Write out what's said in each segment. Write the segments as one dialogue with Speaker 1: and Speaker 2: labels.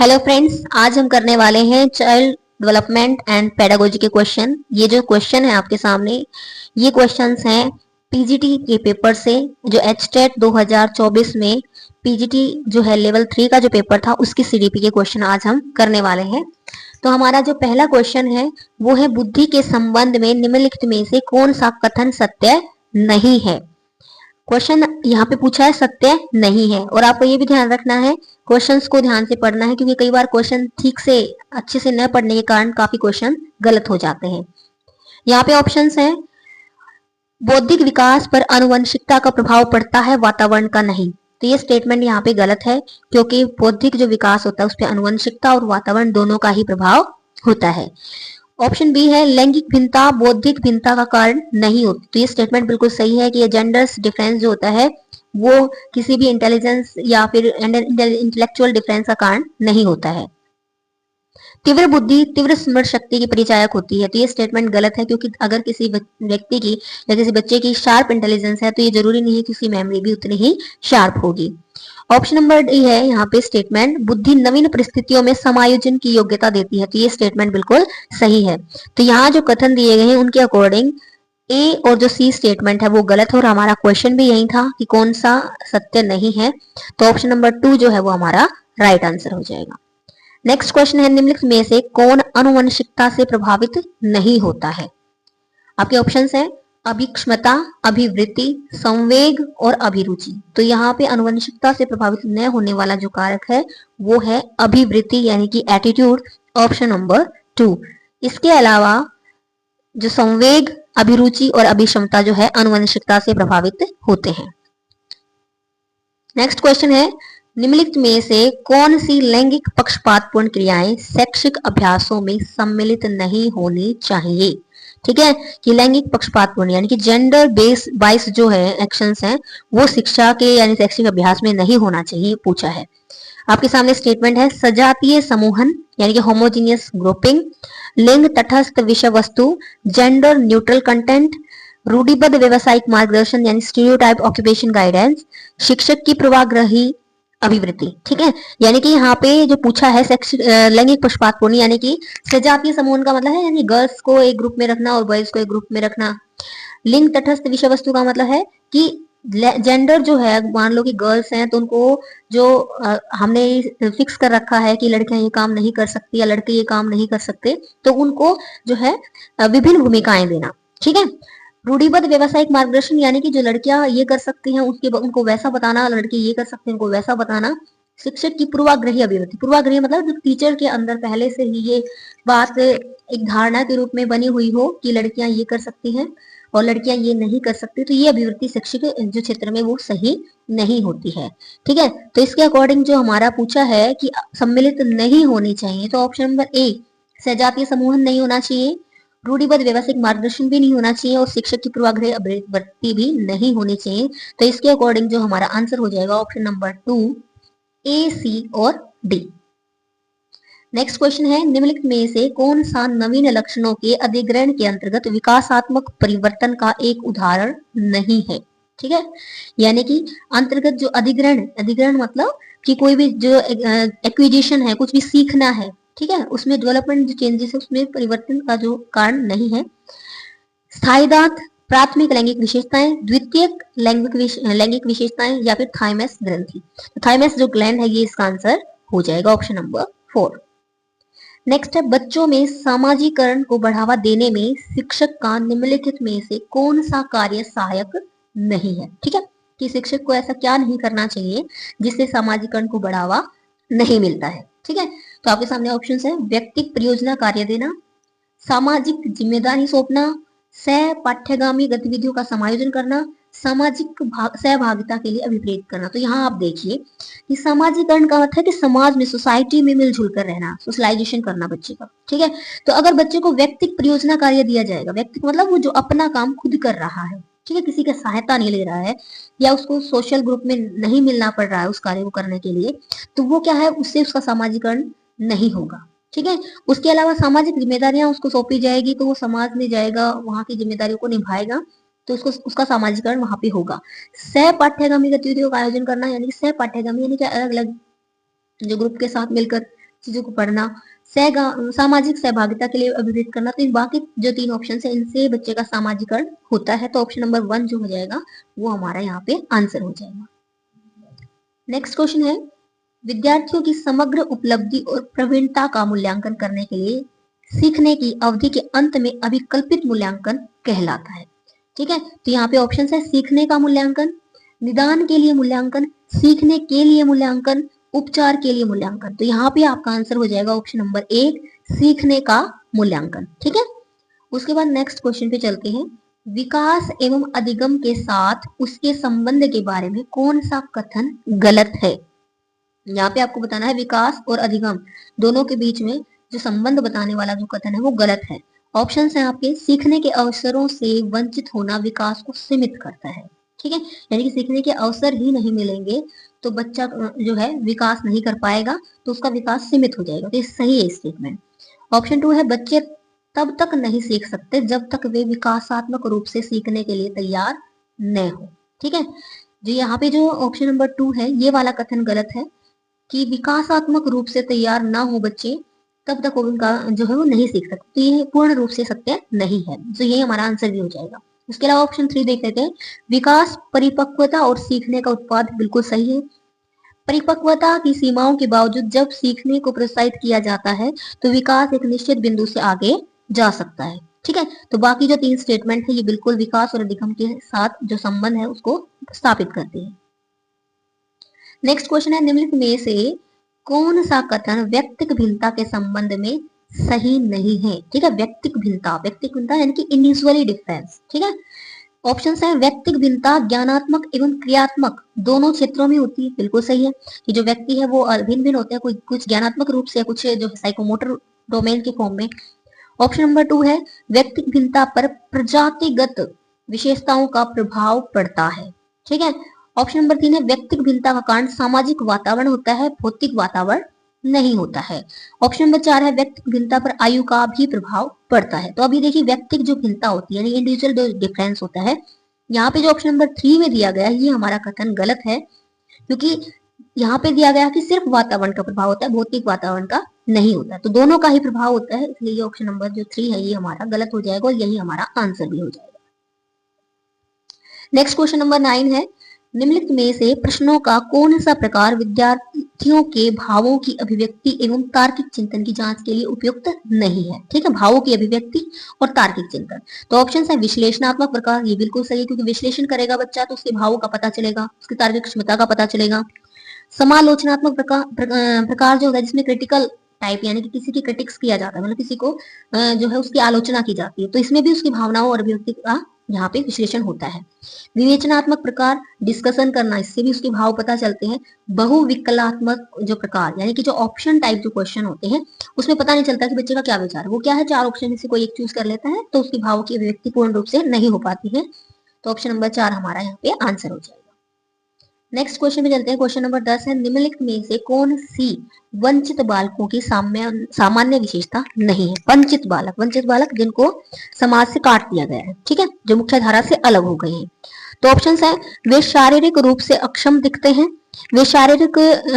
Speaker 1: Hello friends, आज हम करने वाले हैं चाइल्ड डेवलपमेंट एंड पेडागोजी के क्वेश्चन। ये जो क्वेश्चन है आपके सामने, ये क्वेश्चंस हैं पीजीटी के पेपर से, जो एचटेट 2024 में पीजीटी जो है लेवल 3 का जो पेपर था उसकी सीडीपी के क्वेश्चन आज हम करने वाले हैं। तो हमारा जो पहला क्वेश्चन है वो है, बुद्धि के संबंध में निम्नलिखित में से कौन सा कथन सत्य नहीं है। क्वेश्चन यहाँ पे पूछा है सत्य नहीं है, और आपको ये भी ध्यान रखना है, क्वेश्चंस को ध्यान से पढ़ना है, क्योंकि कई बार क्वेश्चन ठीक से अच्छे से न पढ़ने के कारण काफी क्वेश्चन गलत हो जाते हैं। यहाँ पे ऑप्शंस हैं, बौद्धिक विकास पर आनुवंशिकता का प्रभाव पड़ता है, वातावरण का नहीं। तो ये स्टेटमेंट यहाँ पे गलत है, क्योंकि बौद्धिक जो विकास होता है उस पर आनुवंशिकता और वातावरण दोनों का ही प्रभाव होता है। ऑप्शन बी है, लैंगिक भिन्नता बौद्धिक भिन्नता का कारण नहीं होती। तो ये स्टेटमेंट बिल्कुल सही है कि ये जेंडर्स डिफरेंस जो होता है वो किसी भी इंटेलिजेंस या फिर इंटेलेक्चुअल डिफरेंस का कारण नहीं होता है। तीव्र बुद्धि तीव्र स्मरण शक्ति की परिचायक होती है। तो ये स्टेटमेंट गलत है, क्योंकि अगर किसी व्यक्ति की या किसी बच्चे की शार्प इंटेलिजेंस है तो ये जरूरी नहीं है कि उसकी मेमोरी भी उतनी ही शार्प होगी। ऑप्शन नंबर डी है यहाँ पे स्टेटमेंट, बुद्धि नवीन परिस्थितियों में समायोजन की योग्यता देती है। तो ये स्टेटमेंट बिल्कुल सही है। तो यहाँ जो कथन दिए गए हैं उनके अकॉर्डिंग ए और जो सी स्टेटमेंट है वो गलत है, और हमारा क्वेश्चन भी यही था कि कौन सा सत्य नहीं है। तो ऑप्शन नंबर 2 जो है वो हमारा राइट आंसर हो जाएगा। नेक्स्ट क्वेश्चन है, निम्नलिखित में से कौन आनुवंशिकता से प्रभावित नहीं होता है। आपके ऑप्शंस हैं, अभिक्षमता, अभिवृत्ति, संवेग और अभिरुचि। तो यहाँ पे आनुवंशिकता से प्रभावित न होने वाला जो कारक है वो है अभिवृत्ति, यानी कि एटीट्यूड, ऑप्शन नंबर 2। इसके अलावा जो संवेग, अभिरुचि और अभिक्षमता जो है आनुवंशिकता से प्रभावित होते हैं। नेक्स्ट क्वेश्चन है, निम्नलिखित में से कौन सी लैंगिक पक्षपातपूर्ण क्रियाएं शैक्षिक अभ्यासों में सम्मिलित नहीं होनी चाहिए। ठीक है, कि लैंगिक पक्षपातपूर्ण यानी कि जेंडर बेस बाइस जो है एक्शंस हैं वो शिक्षा के यानी शैक्षिक अभ्यास में नहीं होना चाहिए, पूछा है। आपके सामने स्टेटमेंट है, सजातीय समूहन यानी कि होमोजीनियस ग्रुपिंग, लिंग तटस्थ विषय वस्तु, जेंडर न्यूट्रल कंटेंट, रूढ़िबद्ध व्यवसायिक मार्गदर्शन यानी स्टीरियोटाइप ऑक्यूपेशन गाइडेंस, शिक्षक की पूर्वाग्रही अभिवृत्ति। ठीक है, यानी कि यहाँ पे जो पूछा है लैंगिक पक्षपातपूर्ण यानी कि सजातीय समूहन का मतलब है यानी गर्ल्स को एक ग्रुप में रखना और बॉयज को एक ग्रुप में रखना। लिंग तटस्थ विषय वस्तु का मतलब है कि जेंडर जो है, मान लो कि गर्ल्स हैं तो उनको जो हमने फिक्स कर रखा है कि लड़कियां ये काम नहीं कर सकती या लड़के ये काम नहीं कर सकते, तो उनको जो है विभिन्न भूमिकाएं देना। ठीक है, रूढ़िबद्ध व्यवसायिक मार्गदर्शन यानी कि जो लड़कियां ये कर सकती हैं उसके उनको वैसा बताना, लड़के ये कर सकते हैं उनको वैसा बताना। शिक्षक की पूर्वाग्रही अभिवृत्ति, पूर्वाग्रही मतलब जो टीचर के अंदर पहले से ही ये बात एक धारणा के रूप में बनी हुई हो कि लड़कियां ये कर सकती हैं और लड़कियां ये नहीं कर सकती, तो ये अभिवृत्ति शैक्षिक जो क्षेत्र में वो सही नहीं होती है। ठीक है, तो इसके अकॉर्डिंग जो हमारा पूछा है कि सम्मिलित नहीं होनी चाहिए, तो ऑप्शन नंबर ए, सजातीय समूहन नहीं होना चाहिए, रूढ़िबद्ध व्यवसायिक मार्गदर्शन भी नहीं होना चाहिए और शिक्षक की पूर्वाग्रह अभिवृत्ति भी नहीं होनी चाहिए। तो इसके अकॉर्डिंग जो हमारा आंसर हो जाएगा ऑप्शन नंबर 2, ए, सी और डी। नेक्स्ट क्वेश्चन है, निम्नलिखित में से कौन सा नवीन लक्षणों के अधिग्रहण के अंतर्गत विकासात्मक परिवर्तन का एक उदाहरण नहीं है। ठीक है, यानी कि अंतर्गत जो अधिग्रहण, अधिग्रहण मतलब कि कोई भी जो एक्विजिशन है, कुछ भी सीखना है, ठीक है, उसमें डेवलपमेंट जो चेंजेस है उसमें परिवर्तन का जो कारण नहीं है। स्थायी दांत, प्राथमिक लैंगिक विशेषताएं, द्वितीयक लैंगिक विशेषताएं या फिर थाइमस ग्रंथि। तो थाइमस जो ग्लैंड है ये इसका आंसर हो जाएगा ऑप्शन नंबर 4। नेक्स्ट है, बच्चों में सामाजिकरण को बढ़ावा देने में शिक्षक का निम्नलिखित में से कौन सा कार्य सहायक नहीं है। ठीक है, कि शिक्षक को ऐसा क्या नहीं करना चाहिए जिससे सामाजिकरण को बढ़ावा नहीं मिलता है। ठीक है, तो आपके सामने ऑप्शंस है, व्यक्तिगत परियोजना कार्य देना, सामाजिक जिम्मेदारी सौंपना, सह पाठ्यगामी गतिविधियों का समायोजन करना, सामाजिक सहभागिता के लिए अभिप्रेत करना। तो यहाँ आप देखिए कि सामाजिकरण का अर्थ है कि समाज में, सोसाइटी में मिलजुल कर रहना, सोशलाइजेशन करना बच्चे का। ठीक है, तो अगर बच्चे को व्यक्तिगत परियोजना कार्य दिया जाएगा, व्यक्तिगत मतलब वो जो अपना काम खुद कर रहा है, ठीक है, किसी का सहायता नहीं ले रहा है या उसको सोशल ग्रुप में नहीं मिलना पड़ रहा है उस कार्य को करने के लिए, तो वो क्या है, उससे उसका सामाजिकरण नहीं होगा। ठीक है, उसके अलावा सामाजिक जिम्मेदारियां उसको सौंपी जाएगी तो वो समाज में जाएगा, वहां की जिम्मेदारियों को निभाएगा, तो उसको उसका सामाजिकरण वहां पे होगा। सह पाठ्यगामी गतिविधियों का आयोजन करना, यानी सह पाठ्यगामी यानी कि अलग अलग जो ग्रुप के साथ मिलकर चीजों को पढ़ना, सामाजिक सहभागिता के लिए अभिव्यक्त करना। तो इन बाकी जो 3 ऑप्शन है इनसे बच्चे का सामाजिकरण होता है। तो ऑप्शन नंबर 1 जो हो जाएगा वो हमारा यहाँ पे आंसर हो जाएगा। नेक्स्ट क्वेश्चन है, विद्यार्थियों की समग्र उपलब्धि और प्रवीणता का मूल्यांकन करने के लिए सीखने की अवधि के अंत में अभिकल्पित मूल्यांकन कहलाता है। ठीक है, तो यहाँ पे ऑप्शन है सीखने का मूल्यांकन, निदान के लिए मूल्यांकन, सीखने के लिए मूल्यांकन, उपचार के लिए मूल्यांकन। तो यहाँ पे आपका आंसर हो जाएगा ऑप्शन नंबर 1 सीखने का मूल्यांकन। ठीक है, उसके बाद नेक्स्ट क्वेश्चन पे चलते हैं, विकास एवं अधिगम के साथ उसके संबंध के बारे में कौन सा कथन गलत है। यहाँ पे आपको बताना है विकास और अधिगम दोनों के बीच में जो संबंध बताने वाला जो कथन है वो गलत है। ऑप्शन है आपके, सीखने के अवसरों से वंचित होना विकास को सीमित करता है। ठीक है, यानी कि सीखने के अवसर ही नहीं मिलेंगे तो बच्चा जो है विकास नहीं कर पाएगा, तो उसका विकास सीमित हो जाएगा। तो ये सही है स्टेटमेंट। ऑप्शन 2 है, बच्चे तब तक नहीं सीख सकते जब तक वे विकासात्मक रूप से सीखने के लिए तैयार न हो। ठीक है, जो यहाँ पे जो ऑप्शन नंबर 2 है ये वाला कथन गलत है कि विकासात्मक रूप से तैयार ना हो बच्चे तब तक उनका जो है वो नहीं सीख सकते। तो ये पूर्ण रूप से सत्य नहीं है, तो यही हमारा आंसर भी हो जाएगा। उसके अलावा ऑप्शन 3 देख लेते हैं, विकास परिपक्वता और सीखने का उत्पाद बिल्कुल सही है। परिपक्वता की सीमाओं के बावजूद जब सीखने को प्रोत्साहित किया जाता है तो विकास एक निश्चित बिंदु से आगे जा सकता है। ठीक है, तो बाकी जो 3 स्टेटमेंट है ये बिल्कुल विकास और अधिगम के साथ जो संबंध है उसको स्थापित करती है। नेक्स्ट क्वेश्चन है, निम्नलिखित में से कौन सा कथन व्यक्तिक भिन्नता के संबंध में सही नहीं है। ठीक है, व्यक्तिक भिन्नता यानी कि इंडिविजुअली डिफरेंस। ठीक है, ऑप्शन है व्यक्तिक भिन्नता ज्ञानात्मक एवं क्रियात्मक दोनों क्षेत्रों में होती है, बिल्कुल सही है कि जो व्यक्ति है वो भिन्न भिन्न होते हैं, कुछ ज्ञानात्मक रूप से, कुछ जो साइकोमोटर डोमेन के फॉर्म में। ऑप्शन नंबर 2 है व्यक्तिक भिन्नता पर प्रजातिगत विशेषताओं का प्रभाव पड़ता है। ठीक है, ऑप्शन नंबर 3 है व्यक्तिक भिन्नता का कारण सामाजिक वातावरण होता है, भौतिक वातावरण नहीं होता है। ऑप्शन नंबर 4 है व्यक्तिक भिन्नता पर आयु का भी प्रभाव पड़ता है। तो अभी देखिए व्यक्तिक जो भिन्नता होती है यानी इंडिविजुअल जो डिफरेंस होता है, यहाँ पे जो ऑप्शन नंबर 3 में दिया गया है ये हमारा कथन गलत है, क्योंकि यहाँ पे दिया गया कि सिर्फ वातावरण का प्रभाव होता है, भौतिक वातावरण का नहीं होता। तो दोनों का ही प्रभाव होता है, इसलिए ऑप्शन नंबर जो 3 है ये हमारा गलत हो जाएगा और यही हमारा आंसर भी हो जाएगा। नेक्स्ट क्वेश्चन नंबर 9 है, निम्नलिखित में से प्रश्नों का कौन सा प्रकार विद्यार्थियों के भावों की अभिव्यक्ति एवं तार्किक चिंतन की जांच के लिए उपयुक्त नहीं है। ठीक है, भावों की अभिव्यक्ति और तार्किक चिंतन। तो ऑप्शन है विश्लेषणात्मक प्रकार, ये बिल्कुल सही है क्योंकि विश्लेषण करेगा बच्चा तो उसके भावों का पता चलेगा, उसकी तार्किक क्षमता का पता चलेगा। समालोचनात्मक प्रकार जो होता है जिसमें क्रिटिकल टाइप यानी कि किसी की क्रिटिक्स किया जाता है, मतलब किसी को जो है उसकी आलोचना की जाती है, तो इसमें भी उसकी भावनाओं और अभिव्यक्ति का यहाँ पे विश्लेषण होता है। विवेचनात्मक प्रकार डिस्कशन करना, इससे भी उसके भाव पता चलते हैं। बहुविकलात्मक जो प्रकार यानी कि जो ऑप्शन टाइप जो क्वेश्चन होते हैं उसमें पता नहीं चलता कि बच्चे का क्या विचार है, वो क्या है 4 ऑप्शन में से कोई एक चूज कर लेता है तो उसकी भावों की अभिव्यक्ति पूर्ण रूप से नहीं हो पाती है। तो ऑप्शन नंबर 4 हमारा यहाँ पे आंसर हो जाएगा। नेक्स्ट क्वेश्चन पे चलते हैं, क्वेश्चन नंबर 10 है, निम्नलिखित में से कौन सी वंचित बालकों की सामान्य विशेषता नहीं है। वंचित बालक जिनको समाज से काट दिया गया है, ठीक है, जो मुख्य धारा से अलग हो गए हैं। तो ऑप्शंस है, वे शारीरिक रूप से अक्षम दिखते हैं, वे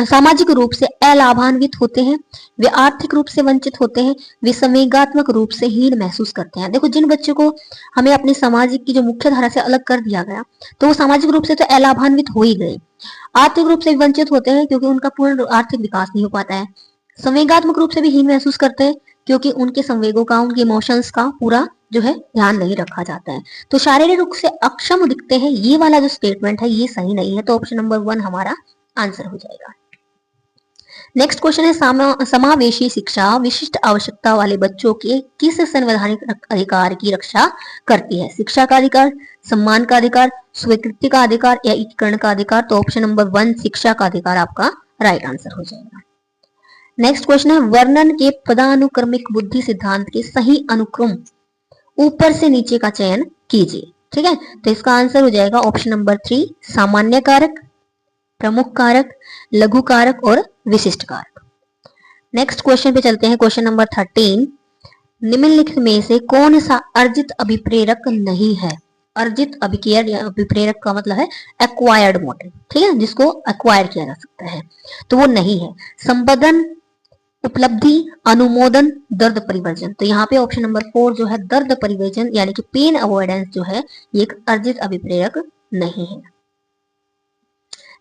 Speaker 1: सामाजिक रूप से अलाभान्वित होते हैं, वे आर्थिक रूप से वंचित होते हैं, वे संवेगात्मक रूप से हीन महसूस करते हैं। देखो, जिन बच्चों को हमें अपनी सामाजिक की जो मुख्य धारा से अलग कर दिया गया तो वो सामाजिक रूप से तो अलाभान्वित हो ही गए, आर्थिक रूप से वंचित होते हैं क्योंकि उनका पूर्ण आर्थिक विकास नहीं हो पाता है, संवेगात्मक रूप से भी हीन महसूस करते हैं क्योंकि उनके संवेगों का, उनके इमोशंस का पूरा जो है ध्यान नहीं रखा जाता है। तो शारीरिक रूप से अक्षम दिखते हैं, ये वाला जो स्टेटमेंट है ये सही नहीं है, तो ऑप्शन नंबर 1 हमारा आंसर हो जाएगा। नेक्स्ट क्वेश्चन है, समावेशी शिक्षा विशिष्ट आवश्यकता वाले बच्चों के किस संवैधानिक अधिकार की रक्षा करती है। शिक्षा का अधिकार, सम्मान का अधिकार, स्वीकृति का अधिकार या एकीकरण का अधिकार। तो ऑप्शन नंबर 1 शिक्षा का अधिकार आपका राइट आंसर हो जाएगा। नेक्स्ट क्वेश्चन है, वर्णन के पदानुक्रमिक बुद्धि सिद्धांत के सही अनुक्रम ऊपर से नीचे का चयन कीजिए। ठीक है, तो इसका आंसर हो जाएगा ऑप्शन नंबर 3 सामान्य कारक, प्रमुख कारक, लघु कारक और विशिष्ट कारक। नेक्स्ट क्वेश्चन पे चलते हैं, क्वेश्चन नंबर 13, निम्नलिखित में से कौन सा अर्जित अभिप्रेरक नहीं है। अर्जित अभिप्रेरक का मतलब है एक्वायर्ड मॉडल, ठीक है, जिसको एक्वायर किया जा सकता है, तो वो नहीं है। संबंधन, उपलब्धि, अनुमोदन, दर्द परिवर्जन। तो यहाँ पे ऑप्शन नंबर 4 जो है दर्द परिवर्जन यानी कि पेन अवॉइडेंस जो है ये एक अर्जित अभिप्रेरक नहीं है।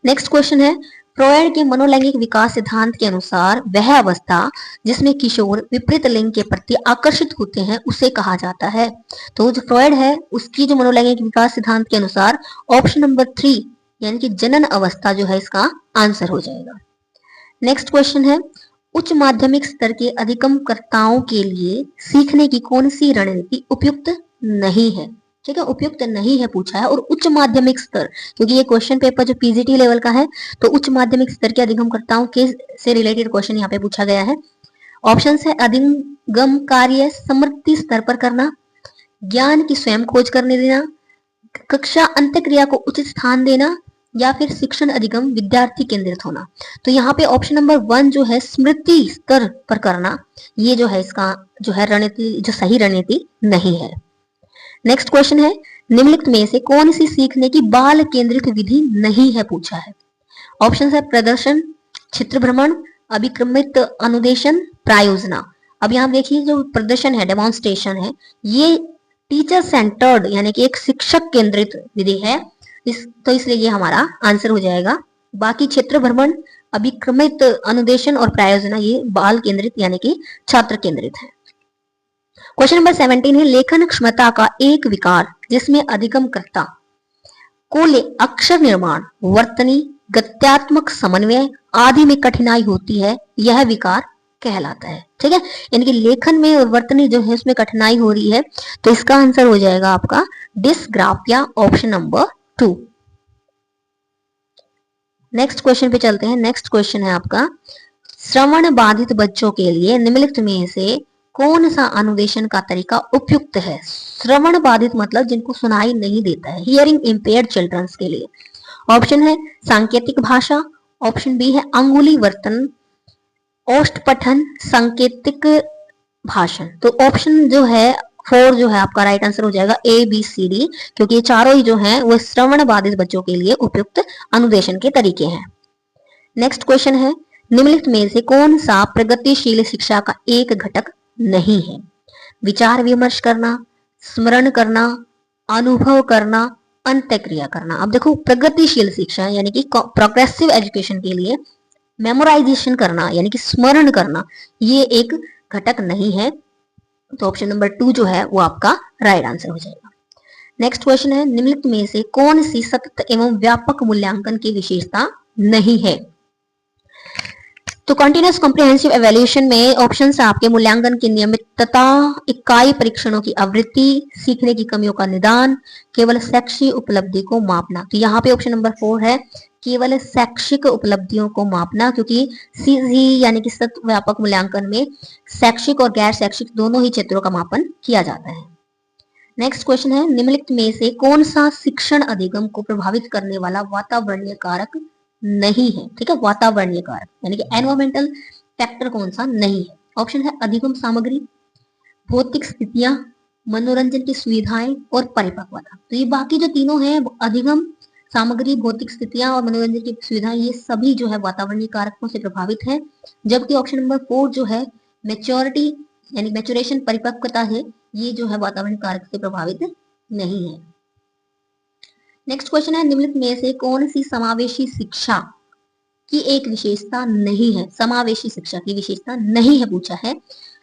Speaker 1: नेक्स्ट क्वेश्चन है, फ्रॉयड के मनोलैंगिक विकास सिद्धांत के अनुसार वह अवस्था जिसमें किशोर विपरीत लिंग के प्रति आकर्षित होते हैं उसे कहा जाता है। तो जो फ्रॉयड है उसकी जो मनोलैंगिक विकास सिद्धांत के अनुसार ऑप्शन नंबर 3 यानी कि जनन अवस्था जो है इसका आंसर हो जाएगा। नेक्स्ट क्वेश्चन है, उच्च माध्यमिक स्तर के अधिगमकर्ताओं के लिए सीखने की कौन सी रणनीति उपयुक्त नहीं है। ठीक है, उपयुक्त नहीं है पूछा है। और उच्च माध्यमिक स्तर, क्योंकि ये क्वेश्चन पेपर जो पीजीटी लेवल का है तो उच्च माध्यमिक स्तर के अधिगमकर्ताओं के से रिलेटेड क्वेश्चन यहाँ पे पूछा गया है। ऑप्शंस है अधिगम कार्य समृद्धि स्तर पर करना, ज्ञान की स्वयं खोज करने देना, कक्षा अंतःक्रिया को उचित स्थान देना, या फिर शिक्षण अधिगम विद्यार्थी केंद्रित होना। तो यहाँ पे ऑप्शन नंबर 1 जो है स्मृति स्तर पर करना, ये जो है इसका जो है रणनीति जो सही रणनीति नहीं है। नेक्स्ट क्वेश्चन है, निम्नलिखित में से कौन सी सीखने की बाल केंद्रित विधि नहीं है पूछा है। ऑप्शन है प्रदर्शन, चित्र भ्रमण, अभिक्रमित अनुदेशन, प्रायोजना। अब यहाँ देखिए जो प्रदर्शन है, डेमोन्स्ट्रेशन है, ये टीचर सेंटर्ड यानी कि एक शिक्षक केंद्रित विधि है, तो इसलिए ये हमारा आंसर हो जाएगा। बाकी क्षेत्र भ्रमण, अभिक्रमित अनुदेशन और प्रायोजना ये बाल केंद्रित यानी कि छात्र केंद्रित है। क्वेश्चन नंबर 17 है, लेखन क्षमता का एक विकार जिसमें अधिगमकर्ता को अक्षर निर्माण, वर्तनी, गत्यात्मक समन्वय आदि में कठिनाई होती है, यह विकार कहलाता है। ठीक है, यानी कि लेखन में और वर्तनी जो है उसमें कठिनाई हो रही है, तो इसका आंसर हो जाएगा आपका dysgraphia, option number 2। Next question पे चलते हैं। नेक्स्ट क्वेश्चन है आपका, श्रवण बाधित बच्चों के लिए निम्नलिखित में से कौन सा अनुदेशन का तरीका उपयुक्त है। श्रवण बाधित मतलब जिनको सुनाई नहीं देता है, हियरिंग इम्पेयर्ड चिल्ड्रंस के लिए। ऑप्शन है सांकेतिक भाषा, ऑप्शन बी है अंगुली वर्तन, ओष्ठ पठन, सांकेतिक भाषण। तो ऑप्शन जो है 4 जो है आपका राइट आंसर हो जाएगा ABCD, क्योंकि ये चारों ही जो हैं वो श्रवण बाधित बच्चों के लिए उपयुक्त अनुदेशन के तरीके हैं। नेक्स्ट क्वेश्चन है, निम्नलिखित में से कौन सा प्रगतिशील शिक्षा का एक घटक नहीं है। विचार विमर्श करना, स्मरण करना, अनुभव करना, अंतःक्रिया करना। अब देखो प्रगतिशील शिक्षा यानी कि प्रोग्रेसिव एजुकेशन के लिए मेमोराइजेशन करना यानी कि स्मरण करना ये एक घटक नहीं है, तो ऑप्शन नंबर 2 जो है वो आपका राइट आंसर हो जाएगा। नेक्स्ट क्वेश्चन है, निम्नलिखित में से कौन सी सतत एवं व्यापक मूल्यांकन की विशेषता नहीं है। तो कंटिन्यूअस कॉम्प्रिहेंसिव एवेल्यूएशन में ऑप्शन है आपके मूल्यांकन की नियमितता, इकाई परीक्षणों की आवृत्ति, सीखने की कमियों का निदान, केवल शैक्षिक उपलब्धि को मापना। तो यहाँ पे ऑप्शन नंबर 4 है केवल शैक्षिक उपलब्धियों को मापना, क्योंकि सीजी यानी कि सतत व्यापक मूल्यांकन में शैक्षिक और गैर शैक्षिक दोनों ही क्षेत्रों का मापन किया जाता है। नेक्स्ट क्वेश्चन है, निम्नलिखित में से कौन सा शिक्षण अधिगम को प्रभावित करने वाला वातावरणीय कारक नहीं है। ठीक है, वातावरणीय कारक यानी कि एनवायरमेंटल फैक्टर कौन सा नहीं है। ऑप्शन है अधिगम सामग्री, भौतिक स्थितियां, मनोरंजन की सुविधाएं और परिपक्वता। तो ये बाकी जो तीनों हैं, अधिगम सामग्री, भौतिक स्थितियां और मनोरंजन की सुविधाएं, ये सभी जो है वातावरणीय कारकों से प्रभावित है। जबकि ऑप्शन नंबर 4 जो है मैच्योरिटी यानी मैच्योरेशन, परिपक्वता है, ये जो है वातावरणीय कारक से प्रभावित नहीं है। नेक्स्ट क्वेश्चन है, निम्नलिखित में से कौन सी समावेशी शिक्षा की एक विशेषता नहीं है। समावेशी शिक्षा की विशेषता नहीं है पूछा है।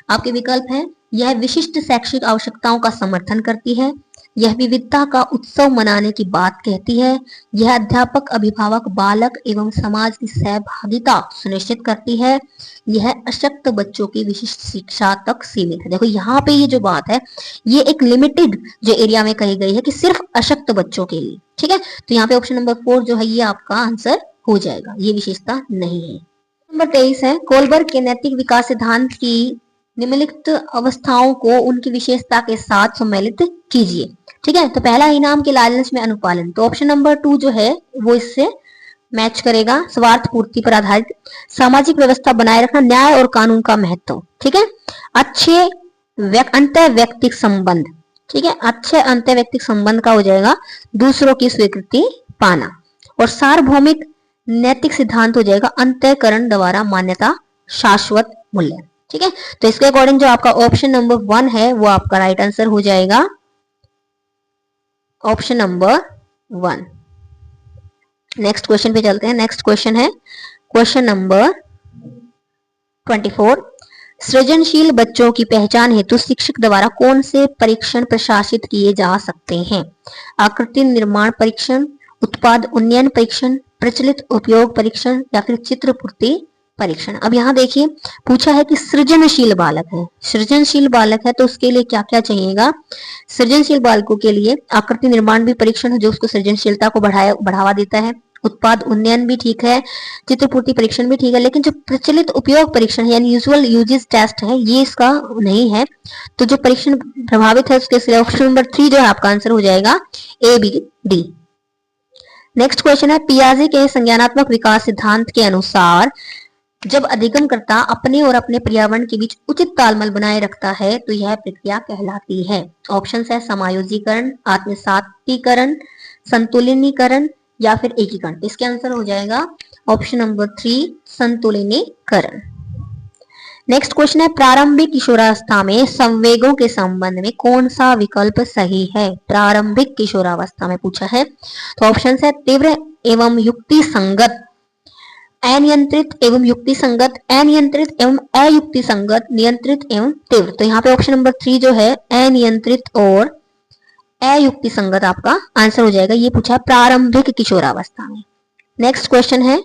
Speaker 1: आपके विकल्प है, यह विशिष्ट शैक्षिक आवश्यकताओं का समर्थन करती है, यह विविधता का उत्सव मनाने की बात कहती है, यह अध्यापक, अभिभावक, बालक एवं समाज की सहभागिता सुनिश्चित करती है, यह अशक्त बच्चों की विशिष्ट शिक्षा तक सीमित है। देखो यहाँ पे ये जो बात है ये एक लिमिटेड जो एरिया में कही गई है कि सिर्फ अशक्त बच्चों के लिए। ठीक है, तो यहाँ पे ऑप्शन नंबर 4 जो है ये आपका आंसर हो जाएगा, ये विशेषता नहीं है। नंबर 23 है, कोलबर्ग के नैतिक विकास सिद्धांत की निम्नलिखित अवस्थाओं को उनकी विशेषता के साथ सम्मिलित कीजिए। ठीक है, तो पहला इनाम के लालच में अनुपालन, तो ऑप्शन नंबर 2 जो है वो इससे मैच करेगा। स्वार्थ पूर्ति पर आधारित, सामाजिक व्यवस्था बनाए रखना, न्याय और कानून का महत्व। ठीक है, अच्छे अंतः व्यक्तिक संबंध। ठीक है, अच्छे अंतः व्यक्तिक संबंध का हो जाएगा दूसरों की स्वीकृति पाना। और सार्वभौमिक नैतिक सिद्धांत हो जाएगा अंतःकरण द्वारा मान्यता, शाश्वत मूल्य। ठीक है, तो इसके अकॉर्डिंग जो आपका ऑप्शन नंबर 1 है वो आपका राइट आंसर हो जाएगा, ऑप्शन नंबर 1। नेक्स्ट क्वेश्चन पे चलते हैं। नेक्स्ट क्वेश्चन है क्वेश्चन नंबर 24। सृजनशील बच्चों की पहचान हेतु शिक्षक द्वारा कौन से परीक्षण प्रशासित किए जा सकते हैं? आकृति निर्माण परीक्षण, उत्पाद उन्नयन परीक्षण, प्रचलित उपयोग परीक्षण या फिर चित्रपूर्ति परीक्षण। अब यहाँ देखिए पूछा है कि सृजनशील बालक है, सृजनशील बालक है तो उसके लिए क्या क्या चाहिएगा? सृजनशील बालकों के लिए आकृति निर्माण भी परीक्षण है जो उसको सृजनशीलता को बढ़ावा देता है, उत्पाद उन्नयन भी ठीक है, चित्रपूर्ति परीक्षण भी ठीक है, लेकिन जो प्रचलित उपयोग परीक्षण यानी यूजुअल यूजेस टेस्ट है ये इसका नहीं है। तो जो परीक्षण प्रभावित है उसके लिए ऑप्शन नंबर 3 जो है आपका आंसर हो जाएगा, a b d. Next question है पियाजे के संज्ञानात्मक विकास सिद्धांत के अनुसार जब अधिगमकर्ता अपने और अपने पर्यावरण के बीच उचित तालमेल बनाए रखता है तो यह प्रक्रिया कहलाती है। ऑप्शन है समायोजीकरण, आत्मसातीकरण, संतुलिनीकरण या फिर एकीकरण। इसके आंसर हो जाएगा ऑप्शन नंबर 3 संतुलिनीकरण। नेक्स्ट क्वेश्चन है प्रारंभिक किशोरावस्था में संवेगों के संबंध में कौन सा विकल्प सही है? प्रारंभिक किशोरावस्था में पूछा है तो ऑप्शन है तीव्र एवं युक्ति संगत, अनियंत्रित एवं युक्ति संगत, अनियंत्रित एवं अयुक्ति संगत, नियंत्रित एवं तीव्र। तो यहाँ पे ऑप्शन नंबर 3 जो है अनियंत्रित और अयुक्ति संगत आपका आंसर हो जाएगा। ये पूछा प्रारंभिक किशोरावस्था में। नेक्स्ट क्वेश्चन है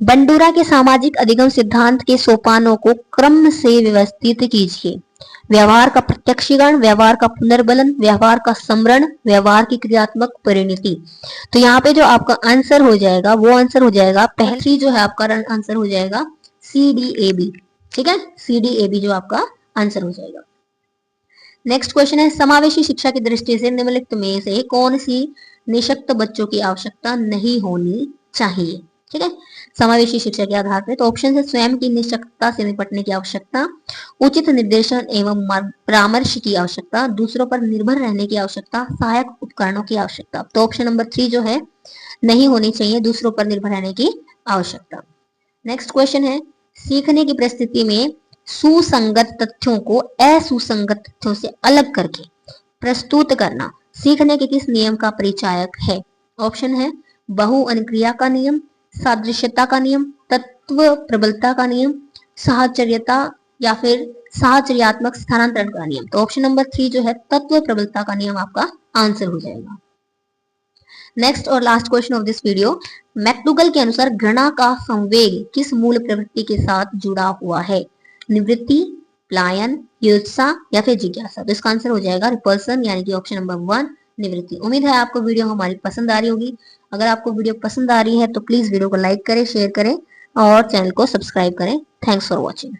Speaker 1: बंडूरा के सामाजिक अधिगम सिद्धांत के सोपानों को क्रम से व्यवस्थित कीजिए। व्यवहार का प्रत्यक्षीकरण, व्यवहार का पुनर्बलन, व्यवहार का समरण, व्यवहार की क्रियात्मक परिणति। तो यहाँ पे जो आपका आंसर हो जाएगा वो आंसर हो जाएगा पहली जो है आपका आंसर हो जाएगा CDAB। ठीक है, CDAB जो आपका आंसर हो जाएगा। नेक्स्ट क्वेश्चन है समावेशी शिक्षा की दृष्टि से निम्नलिखित में से कौन सी निःशक्त बच्चों की आवश्यकता नहीं होनी चाहिए? ठीक है, समावेशी शिक्षा के आधार पर तो ऑप्शन है स्वयं की निःशक्तता से निपटने की आवश्यकता, उचित निर्देशन एवं परामर्श की आवश्यकता, दूसरों पर निर्भर रहने की आवश्यकता, सहायक उपकरणों की आवश्यकता। तो ऑप्शन नंबर 3 जो है नहीं होनी चाहिए दूसरों पर निर्भर रहने की आवश्यकता। नेक्स्ट क्वेश्चन है सीखने की परिस्थिति में सुसंगत तथ्यों को असुसंगत तथ्यों से अलग करके प्रस्तुत करना सीखने के किस नियम का परिचायक है? ऑप्शन है बहु अनुक्रिया का नियम, सादृश्यता का नियम, तत्व प्रबलता का नियम, साहचर्यता या फिर साहचर्यात्मक स्थानांतरण का नियम। तो ऑप्शन नंबर 3 जो है तत्व प्रबलता का नियम आपका आंसर हो जाएगा। नेक्स्ट और last question of this video McDougall के अनुसार घृणा का संवेग किस मूल प्रवृत्ति के साथ जुड़ा हुआ है? निवृत्ति, पलायन, ईर्ष्या या फिर जिज्ञासा। तो इसका आंसर हो जाएगा रिपल्सन यानी कि ऑप्शन नंबर 1 निवृत्ति। उम्मीद है आपको वीडियो हमारी पसंद आ रही होगी। अगर आपको वीडियो पसंद आ रही है तो प्लीज वीडियो को लाइक करें, शेयर करें और चैनल को सब्सक्राइब करें। Thanks for watching.